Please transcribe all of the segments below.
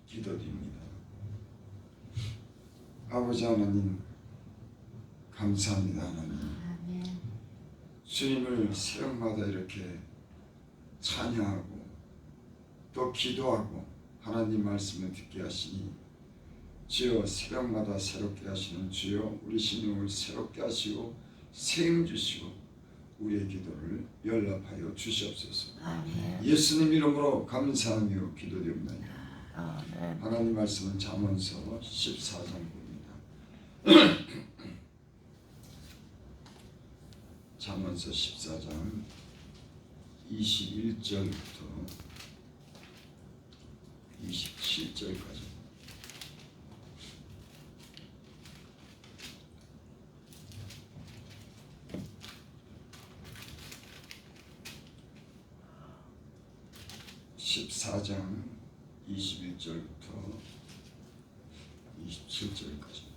기도드립니다. 아버지 하나님 감사합니다. 하나님 주님을 새벽마다 이렇게 찬양하고 또 기도하고 하나님 말씀을 듣게 하시니 주여 새벽마다 새롭게 하시는 주여 우리 심령을 새롭게 하시고 세임 주시고 우리의 기도를 연락하여 주시옵소서. 아멘. 예수님 이름으로 감사하며 기도드립니다. 아멘. 하나님 말씀은 잠언서 14장입니다. 잠언서 14장 21절부터 27절까지. (14장) 21절부터 27절까지.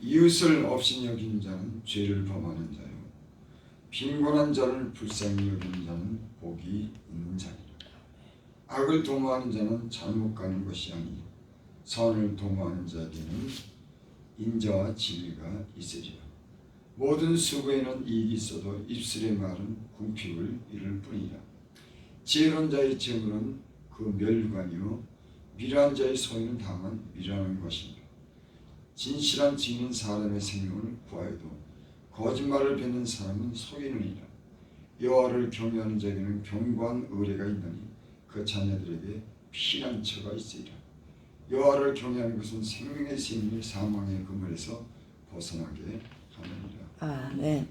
이웃을 없이 여기는 자는 죄를 범하는 자요 빈곤한 자를 불쌍히 여기는 자는 복이 있는 자니라. 악을 도모하는 자는 잘못 가는 것이 아니 선을 도모하는 자에게는 인자와 진리가 있으리라. 모든 수고에는 이익이 있어도 입술의 말은 궁핍을 이룰 뿐이라. 지혜로운 자의 재물은 그 멸관이요 미련한 자의 소유는 다만 미련한 것이니라. 진실한 증인은 사람의 생명을 구하여도 거짓말을 뱉는 사람은 속이느니라. 여호와를 경외하는 자에게는 견고한 의뢰가 있나니 그 자녀들에게 피난처가 있으리라. 여호와를 경외하는 것은 생명의 샘을 사망의 그물에서 벗어나게 하느니라. 아멘.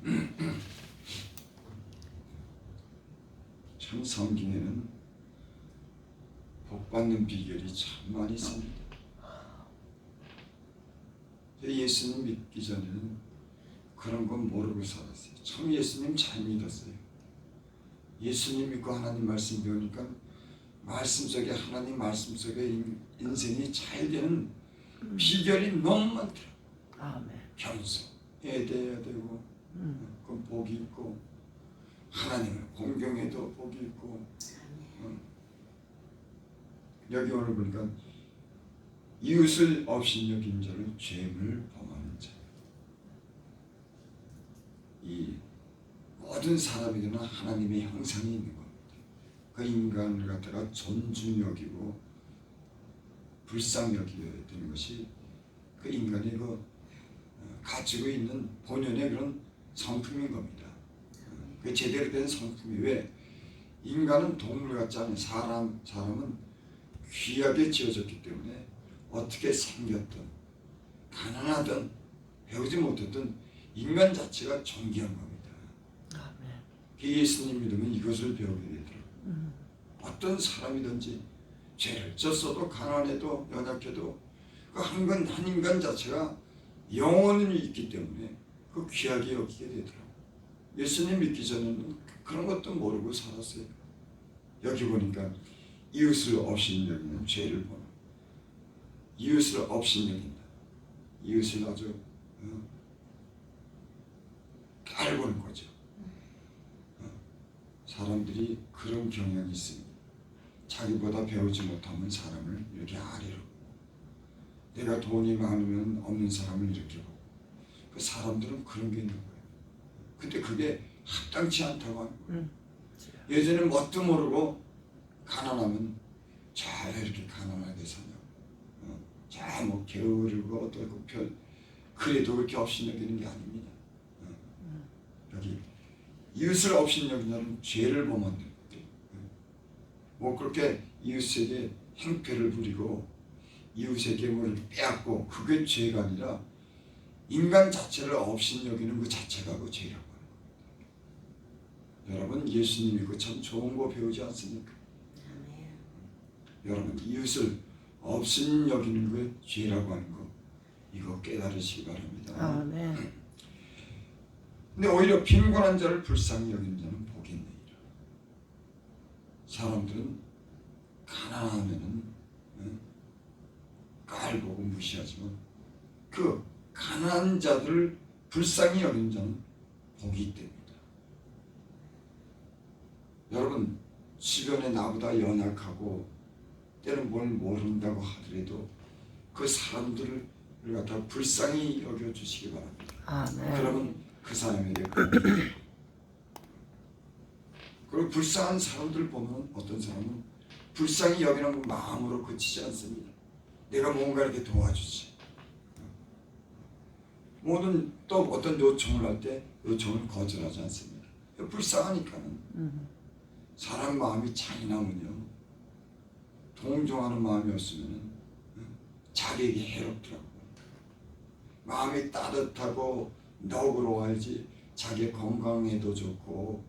참 성경에는 복받는 비결이 참 많이 있습니다. 예수님 믿기 전에는 그런 건 모르고 살았어요. 참 예수님 잘 믿었어요. 예수님 믿고 하나님 말씀 배우니까 말씀 속에 하나님 말씀 속에 인생이 잘 되는 비결이 너무 많더라고요. 아멘. 겸손해야 되고 그 복이 있고 하나님을 공경해도 복이 있고 여기 오늘 보니까 이웃을 없이 여긴 자는 죄를 범하는 자. 이 모든 사람에게는 하나님의 형상이 있는 겁니다. 그 인간을 갖다가 존중 여기고 불쌍히 여겨야 되는 것이 그 인간이 그 가지고 있는 본연의 그런 성품인 겁니다. 그 제대로 된 성품이 왜 인간은 동물 같지 않아요. 사람은 귀하게 지어졌기 때문에 어떻게 생겼든 가난하든 배우지 못했든 인간 자체가 존귀한 겁니다. 아멘. 예수님 믿으면 이것을 배우게 되더라고요. 어떤 사람이든지 죄를 졌어도 가난해도 연약해도 그 한 인간 자체가 영혼이 있기 때문에 그 귀하게 여기게 되더라고요. 예수님 믿기 전에는 그런 것도 모르고 살았어요. 여기 보니까 이웃을 없이 여기는 죄를 보는, 이웃을 없이 여긴다. 이웃을 아주 깔보는 거죠. 사람들이 그런 경향이 있습니다. 자기보다 배우지 못하면 사람을 이렇게 아래로, 내가 돈이 많으면 없는 사람을 이렇게 보고, 그 사람들은 그런 게 있는 거예요. 근데 그게 합당치 않다고 하는 거예요. 예전에 뭣도 모르고 가난하면 잘 이렇게 가난하게 사냐고, 뭐 게으르고 또 그래도 그렇게 없이 여기는 게 아닙니다. 여기 이웃을 없이 여기냐는 죄를 범한다. 뭐 그렇게 이웃에게 행패를 부리고 이웃에게 뭘 빼앗고 그게 죄가 아니라 인간 자체를 없이 여기는 그 자체가 그 죄라고 하는 겁니다. 여러분 예수님이 그 참 좋은 거 배우지 않습니까? 여러분 이웃을 없이 여기는 그 죄라고 하는 거 이거 깨달으시기 바랍니다. 아멘. 근데 오히려 빈곤한 자를 불쌍히 여기는 자는 복이 있느니라. 사람들은 가난하면은 깔보고 무시하지만 그 가난한 자들을 불쌍히 여기는 자는 복이 있답니다. 여러분 주변에 나보다 연약하고 때는 뭘 모른다고 하더라도 그 사람들을 갖다 불쌍히 여겨주시기 바랍니다. 아멘. 그러면 그 사람에게 그리고 불쌍한 사람들 보면 어떤 사람은 불쌍히 여기는 마음으로 그치지 않습니다. 내가 뭔가 이렇게 도와주지. 모든 또 어떤 요청을 할 때 요청을 거절하지 않습니다. 불쌍하니까는 사람 마음이 잔인하면요 동정하는 마음이 없으면 자기에게 해롭더라고요. 마음이 따뜻하고 너그러워야지 자기 건강에도 좋고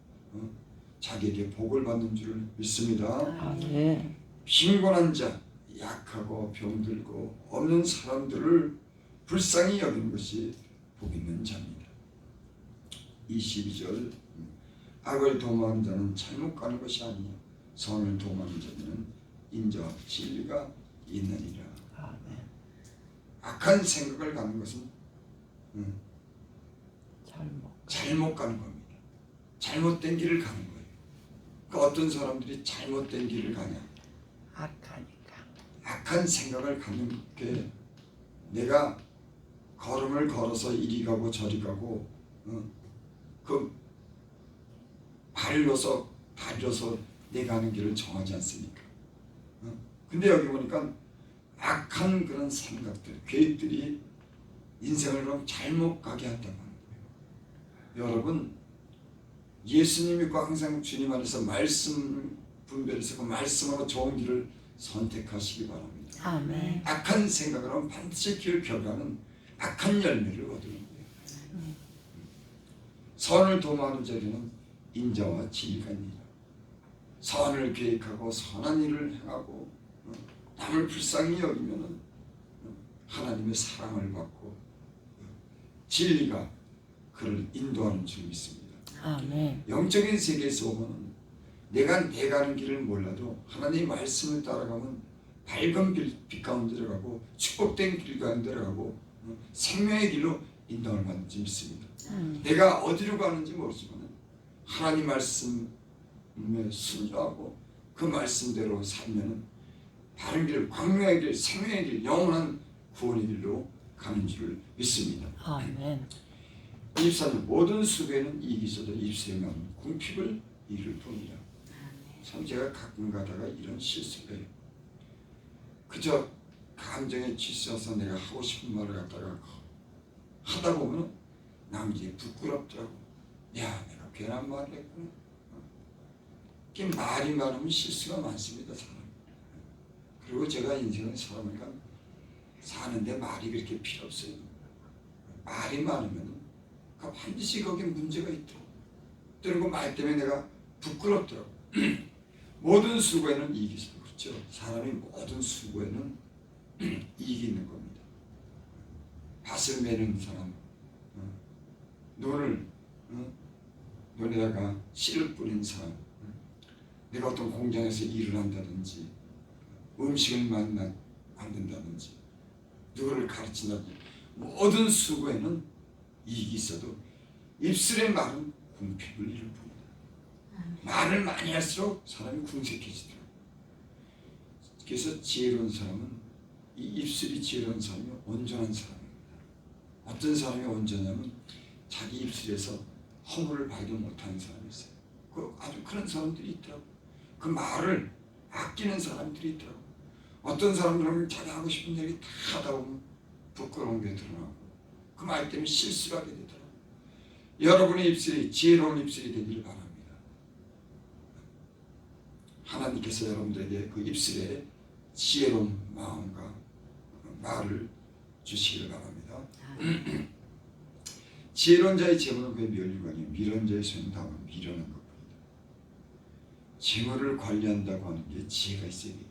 자기에게 복을 받는 줄 믿습니다. 아멘. 빈곤한 자, 약하고 병들고 없는 사람들을 불쌍히 여기는 것이 복 있는 자입니다. 22절 악을 도모하는 자는 잘못 가는 것이 아니요 선을 도모하는 자는 인자와 진리가 있느니라. 아멘. 악한 생각을 가는 것은 잘못 가는 겁니다. 잘못된 길을 가는 거예요. 그 어떤 사람들이 잘못된 길을 가냐? 악하니까. 악한 생각을 가는 게 내가 걸음을 걸어서 이리 가고 저리 가고 그 발로서 다려서 내가 하는 길을 정하지 않습니까? 근데 여기 보니까 악한 그런 생각들, 계획들이 인생을 그럼 잘못 가게 한다고 하는 거예요. 여러분 예수님 믿고 항상 주님 안에서 말씀 분별해서 그 말씀으로 좋은 길을 선택하시기 바랍니다. 아멘. 악한 생각을 하면 반드시 길을 펴가는 악한 열매를 얻는 거예요. 선을 도모하는 자에게는 인자와 진리가 있느니라. 선을 계획하고 선한 일을 행하고 남을 불쌍히 여기면 하나님의 사랑을 받고 진리가 그를 인도하는 줄 믿습니다. 아멘. 영적인 세계에서 보면 내가 가는 길을 몰라도 하나님의 말씀을 따라가면 밝은 빛 가운데 들어가고 축복된 길 가운데 들어가고 생명의 길로 인도를 받는 줄 믿습니다. 내가 어디로 가는지 모르지만 하나님 말씀에 순종하고 그 말씀대로 살면 바른 길, 광명의 길, 생명의 길, 영원한 구원의 길로 가는 줄 믿습니다. 아멘. 24년 모든 수고에는 이익이 있어도 입술에 나오는 궁핍을 이룰 뿐이라. 참 제가 가끔 가다가 이런 실수를 해요. 그저 감정에 치셔서 내가 하고 싶은 말을 갖다가 하다 보면 남들이 부끄럽더라고. 야, 내가 괜한 말을 했구나. 이렇게 말이 많으면 실수가 많습니다, 사람. 그리고 제가 인생을 살아보니까 사는데 말이 그렇게 필요 없어요. 말이 많으면 반드시 거기에 문제가 있더라고. 때는 그 말 때문에 내가 부끄럽더라고. 모든 수고에는 이익이 있어요. 그렇죠? 사람이 모든 수고에는 이익이 있는 겁니다. 밭을 매는 사람, 눈에다가 씨를 뿌린 사람, 내가 어떤 공장에서 일을 한다든지 음식을 만든다든지 누구를 가르친다든지 모든 수고에는 이익이 있어도 입술의 말은 궁핍을 이룰 뿐이다. 말을 많이 할수록 사람이 궁색해지더라고요. 그래서 지혜로운 사람은 이 입술이 지혜로운 사람이 온전한 사람입니다. 어떤 사람이 온전하냐면 자기 입술에서 허물을 발견 못하는 사람이 있어요. 아주 그런 사람들이 있더라고요. 그 말을 아끼는 사람들이 있더라고요. 어떤 사람들은 자기 하고 싶은 얘기 다 하다 보면 부끄러운 게 드러나고 그 말 때문에 실수를 하게 되더라고요. 여러분의 입술이 지혜로운 입술이 되기를 바랍니다. 하나님께서 여러분들에게 그 입술에 지혜로운 마음과 말을 주시기를 바랍니다. 지혜로운 자의 재물은 그의 면류관이요 미련한 자의 소유는 다만 미련한 것뿐이다. 재물을 관리한다고 하는 게 지혜가 있어야 됩니다.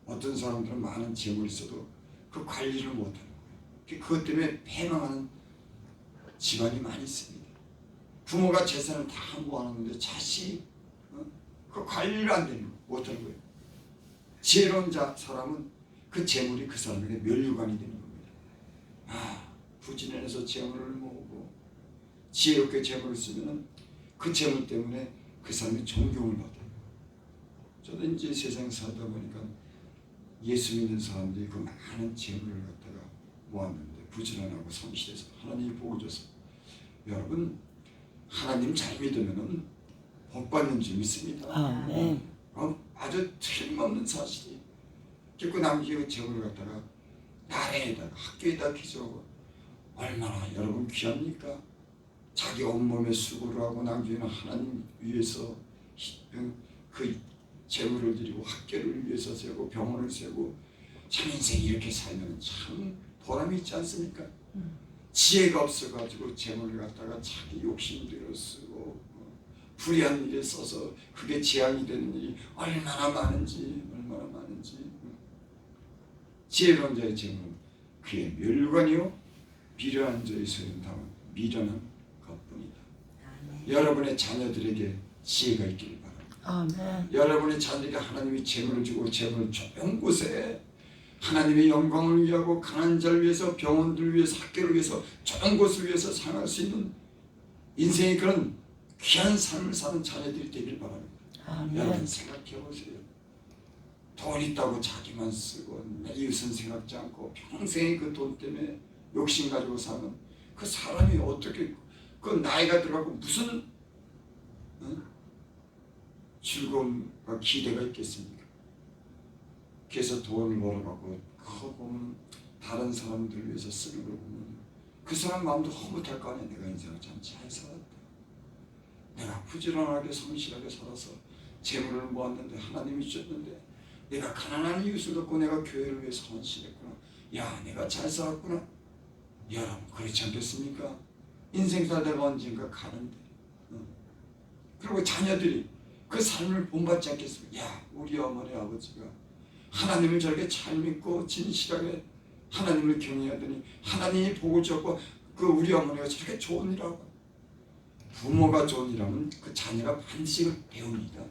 어떤 사람들은 많은 재물이 있어도 그 관리를 못하는 거예요. 그것 때문에 패망하는 집안이 많이 있습니다. 부모가 재산을 다 모아놓는데 자식이 그 관리를 안 되는 거예요. 못하는 거예요. 지혜로운 사람은 그 재물이 그 사람에게 면류관이 되는 겁니다. 부지런해서 재물을 모으고 지혜롭게 재물을 쓰면 그 재물 때문에 그 사람이 존경을 받아요. 저도 이제 세상 살다 보니까 예수 믿는 사람들이 그 많은 재물을 갖다가 모았는데 부지런하고 성실해서 하나님이 복을 줘서 여러분 하나님 잘 믿으면은 복 받는 줄 믿습니다. 아멘. 아주 틀림없는 사실이 결코 남기고 재물을 갖다가 나라에다가 학교에다 기저하고 얼마나 여러분 귀합니까? 자기 온몸에 수고를 하고 남기는 하나님 위해서 그 재물을 드리고 학교를 위해서 세우고 병원을 세우고 참 인생 이렇게 살면 참 보람이 있지 않습니까? 지혜가 없어가지고 재물을 갖다가 자기 욕심대로 쓰고 불의한 일에 써서 그게 재앙이 되는 일이 얼마나 많은지 지혜로운 자의 재물은 그의 멸관이요 미련한 자의 소유는 다만 미련한 것뿐이다. 여러분의 자녀들에게 지혜가 있기를 바랍니다. 아멘. 여러분의 자녀에게 하나님이 재물을 주고 재물을 좋은 곳에 하나님의 영광을 위하고 강한 자를 위해서 병원들을 위해서 학교를 위해서 좋은 곳을 위해서 사용할 수 있는 인생의 그런 귀한 삶을 사는 자녀들이 되길 바랍니다. 아멘. 여러분 생각해 보세요. 돈 있다고 자기만 쓰고 이웃은 생각지 않고 평생에 그 돈 때문에 욕심 가지고 사면 그 사람이 어떻게 그 나이가 들어가고 무슨 즐거움과 기대가 있겠습니까? 그래서 돈을 벌어갖고 그거 보면 다른 사람들을 위해서 쓰는 걸 보면 그 사람 마음도 허무할 거 아니야. 내가 인생을 참 잘 살았다. 내가 부지런하게 성실하게 살아서 재물을 모았는데 하나님이 주셨는데 내가 가난한 이웃을 돕고 내가 교회를 위해서 헌신했구나. 야, 내가 잘 살았구나. 여러분 그렇지 않겠습니까? 인생 살다가 언젠가 가는데 그리고 자녀들이 그 삶을 본받지 않겠습니까? 야, 우리 어머니 아버지가 하나님을 저렇게 잘 믿고 진실하게 하나님을 경외하더니 하나님이 복을 줬고 그 우리 어머니가 저렇게 좋은 일하고 부모가 좋은 일하면 그 자녀가 반드시 배웁니다.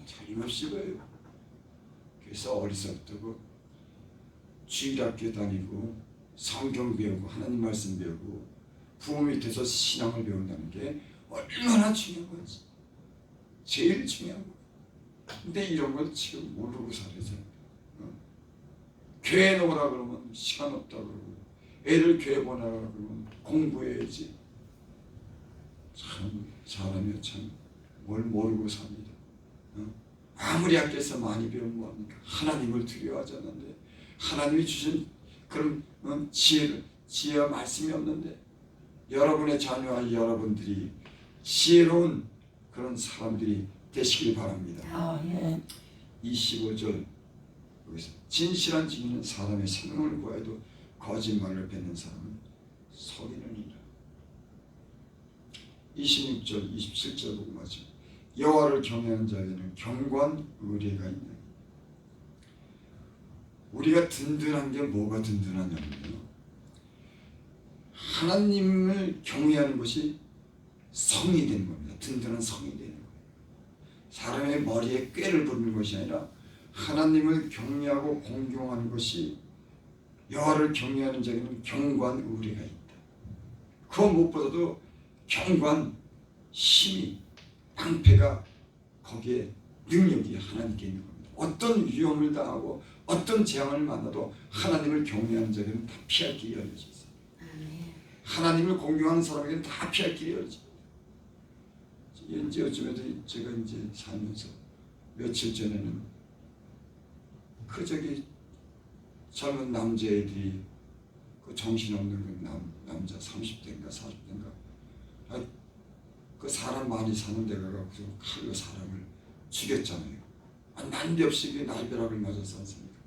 틀림없이 배워요. 그래서 어리석부터 그 주일학교 다니고 성경 배우고 하나님 말씀 배우고 부모 밑에서 신앙을 배운다는 게 얼마나 중요한 건지 제일 중요한 거예요. 근데 이런 걸 지금 모르고 살아서 교회 오라 그러면 시간 없다 그러고 애를 교회 보내라 그러면 공부해야지. 참 사람이 참 뭘 모르고 삽니다. 아무리 학교에서 많이 배우면 뭐합니까? 하나님을 두려워하지 않는데 하나님이 주신 그런 지혜와 말씀이 없는데 여러분의 자녀와 여러분들이 지혜로운 그런 사람들이 되시길 바랍니다. 아멘. 25절 여기서 진실한 증인은 사람의 생명을 구하여도 거짓말을 뱉는 사람은 속이느니라. 26절 27절 보고 마치고 여호와를 경외하는 자에게는 견고한 의뢰가 있네. 우리가 든든한 게 뭐가 든든하냐면요, 하나님을 경외하는 것이 성이 되는 겁니다. 든든한 성이 되는 거예요. 사람의 머리에 꾀를 부르는 것이 아니라 하나님을 경외하고 공경하는 것이 여호와를 경외하는 자에게는 견고한 의뢰가 있다. 그 무엇보다도 견고한 힘이 방패가 거기에 능력이 하나님께 있는 겁니다. 어떤 위험을 당하고 어떤 재앙을 만나도 하나님을 경외하는 자에게는 다 피할 길이 열려져 있어요. 하나님을 공경하는 사람에게는 다 피할 길이 열려져 있어요. 이제 요즘에도 제가 이제 살면서 며칠 전에는 그 젊은 남자애들이 그 정신없는 그 남자 30대인가 40대인가 그 사람 많이 사는 데 가서 칼로 사람을 죽였잖아요. 난데없이 그 날벼락을 맞아서 않습니까?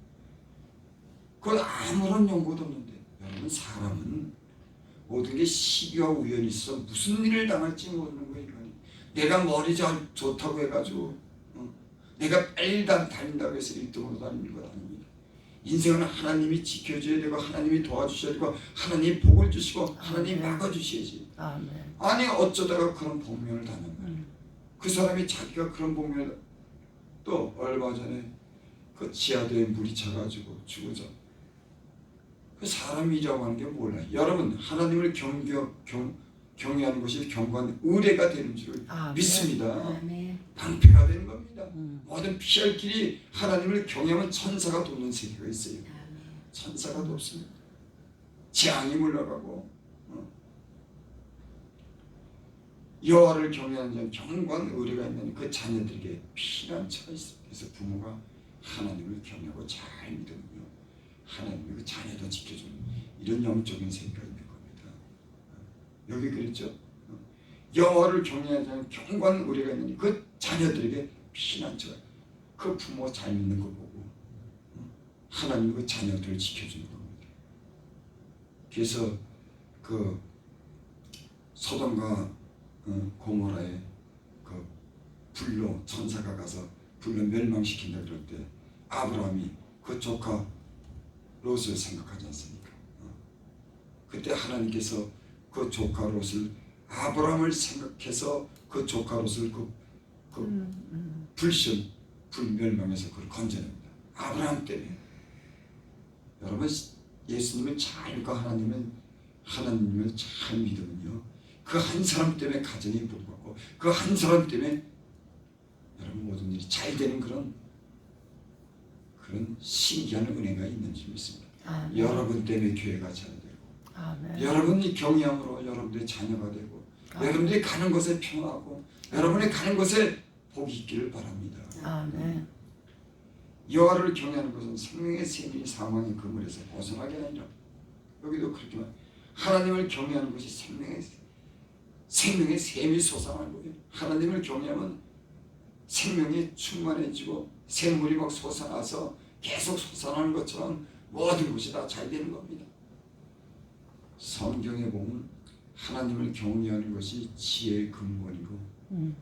그건 아무런 연고도 없는데 여러분 사람은 모든 게 시기와 우연이 있어 무슨 일을 당할지 모르는 거예요. 내가 머리 잘 좋다고 해가지고 내가 빨리 달린다고 해서 1등으로 다니는 건 아닙니다. 인생은 하나님이 지켜줘야 되고 하나님이 도와주셔야 되고 하나님이 복을 주시고 하나님이 막아주셔야지. 아멘. 아니 어쩌다가 그런 복면을 당한 거예요. 그 사람이 자기가 그런 복면을 또 얼마 전에 그 지하도에 물이 차가지고 죽어서 그 사람이라고 하는 게 몰라요. 여러분 하나님을 경외하는 것이 경건 의례가 되는 줄 아멘. 믿습니다. 아멘. 방패가 되는 겁니다. 음. 모든 피할 길이 하나님을 경외하면 천사가 돕는 세계가 있어요. 아멘. 천사가 돕습니다. 재앙이 물러가고 여호와를 경외하는 자는 경건 의례가 있는 그 자녀들에게 피난처가 있습니다. 그래서 부모가 하나님을 경외하고 잘 믿으면요 하나님이 그 자녀도 지켜주는 이런 영적인 세계가 있는 겁니다. 여기 그랬죠. 여호와를 경외하는 자는 경건 의례가 있는 그 자녀들에게 피난처가 그 부모 잘 믿는 거 보고 하나님이 그 자녀들을 지켜주는 겁니다. 그래서 그 소돔과 고모라의 그 불로 천사가 가서 불로 멸망시킨다 그럴 때 아브라함이 그 조카 롯을 생각하지 않습니까? 그때 하나님께서 그 조카 롯을 아브라함을 생각해서 그 조카 롯을 불신 불멸망에서 그걸 건져냅니다. 아브라함 때문에. 여러분 예수님을 잘 믿고 하나님을 잘 믿으면요 그 한 사람 때문에 가정이 부흥하고 그 한 사람 때문에 여러분 모든 일이 잘 되는 그런 신기한 은혜가 있는 줄 믿습니다. 아멘. 여러분 때문에 교회가 잘 되고 아멘. 여러분이 경외함으로 여러분들의 자녀가 되고 여러분들이 가는 곳에 평화하고 여러분이 가는 곳에 복이 있기를 바랍니다. 아멘. 여호와를 경외하는 것은 생명의 샘이 사망의 그물에서 벗어나게 아니라 여기도 그렇게 말 하나님을 경외하는 것이 생명의 샘이 솟아나는 거예요. 하나님을 경외하면 생명이 충만해지고 샘물이 막 솟아나서 계속 솟아나는 것처럼 모든 것이 다 잘 되는 겁니다. 성경에 보면 하나님을 경외하는 것이 지혜의 근본이고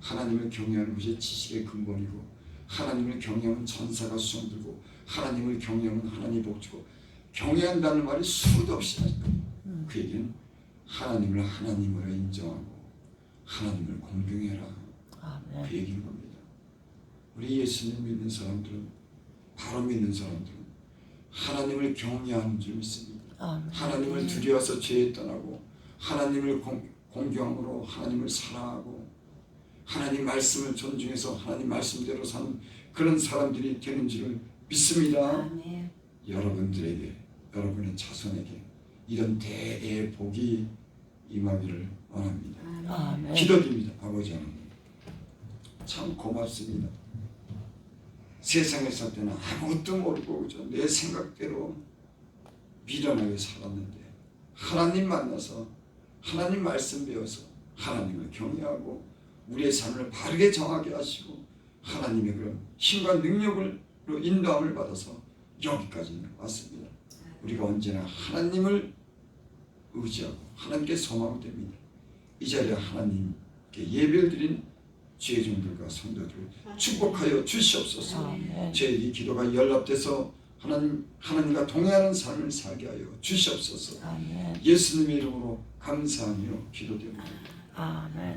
하나님을 경외하는 것이 지식의 근본이고 하나님을 경외하면 천사가 수종들고 하나님을 경외하면 하나님이 복주고 경외한다는 말이 수도 없이 나니까 그 얘기는 하나님을 하나님으로 인정하고 하나님을 공경해라 아멘. 그 얘기인 겁니다. 우리 예수님 믿는 사람들은 바로 믿는 사람들은 하나님을 경외하는 줄 믿습니다. 아멘. 하나님을 두려워서 죄에 떠나고 하나님을 공경함으로 하나님을 사랑하고 하나님 말씀을 존중해서 하나님 말씀대로 사는 그런 사람들이 되는 줄을 믿습니다. 아멘. 여러분들에게 여러분의 자손에게 이런 대대의 복이 임하기를 원합니다. 아멘. 기도드립니다. 아버지 하나님 참 고맙습니다. 세상에 살 때는 아무것도 모르고 그죠? 내 생각대로 미련하게 살았는데 하나님 만나서 하나님 말씀 배워서 하나님을 경외하고 우리의 삶을 바르게 정하게 하시고 하나님의 그런 힘과 능력으로 인도함을 받아서 여기까지 왔습니다. 우리가 언제나 하나님을 의지하고 하나님께 소망됩니다. 이 자리에 하나님께 예배를 드린 지혜종들과 성도들을 축복하여 주시옵소서. 아멘. 이 기도가 연락돼서 하나님과 동행하는 삶을 살게 하여 주시옵소서. 아멘. 예수님의 이름으로 감사하며 기도드립니다. 아멘.